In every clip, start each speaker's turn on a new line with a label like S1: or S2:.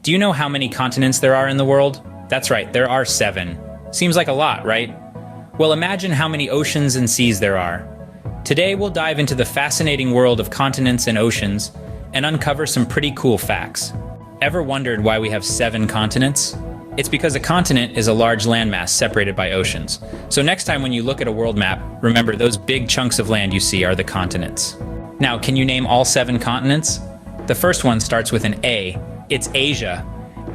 S1: Do you know how many continents there are in the world? That's right, there are 7. Seems like a lot, right? Well, imagine how many oceans and seas there are. Today, we'll dive into the fascinating world of continents and oceans and uncover some pretty cool facts. Ever wondered why we have 7 continents? It's because a continent is a large landmass separated by oceans. So next time when you look at a world map, remember those big chunks of land you see are the continents. Now, can you name all 7 continents? The first one starts with an A. It's Asia.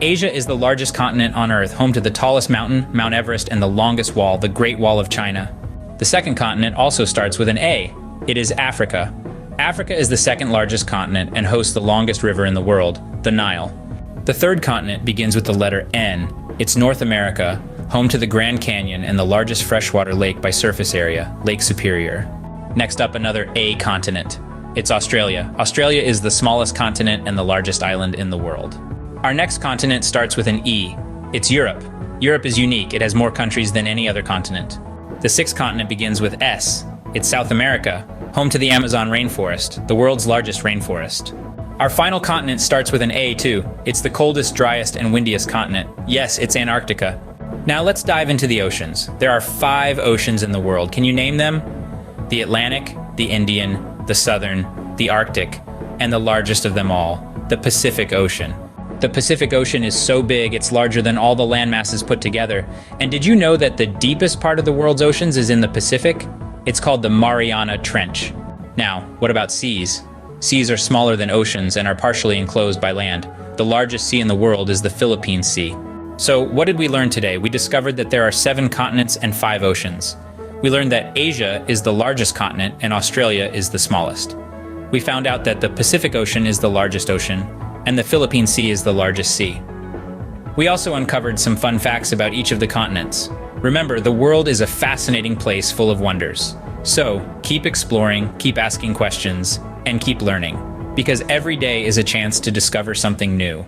S1: Asia is the largest continent on Earth, home to the tallest mountain, Mount Everest, and the longest wall, the Great Wall of China. The second continent also starts with an A. It is Africa. Africa is the second largest continent and hosts the longest river in the world, the Nile. The third continent begins with the letter N. It's North America, home to the Grand Canyon and the largest freshwater lake by surface area, Lake Superior. Next up, another A continent. It's Australia. Australia is the smallest continent and the largest island in the world. Our next continent starts with an E. It's Europe. Europe is unique. It has more countries than any other continent. The sixth continent begins with S. It's South America, home to the Amazon rainforest, the world's largest rainforest. Our final continent starts with an A too. It's the coldest, driest, and windiest continent. Yes, it's Antarctica. Now let's dive into the oceans. There are 5 oceans in the world. Can you name them? The Atlantic, the Indian, the Southern, the Arctic, and the largest of them all, the Pacific Ocean. The Pacific Ocean is so big, it's larger than all the land masses put together. And did you know that the deepest part of the world's oceans is in the Pacific? It's called the Mariana Trench. Now, what about seas? Seas are smaller than oceans and are partially enclosed by land. The largest sea in the world is the Philippine Sea. So, what did we learn today? We discovered that there are 7 continents and 5 oceans. We learned that Asia is the largest continent and Australia is the smallest. We found out that the Pacific Ocean is the largest ocean, and the Philippine Sea is the largest sea. We also uncovered some fun facts about each of the continents. Remember, the world is a fascinating place full of wonders. So, keep exploring, keep asking questions, and keep learning, because every day is a chance to discover something new.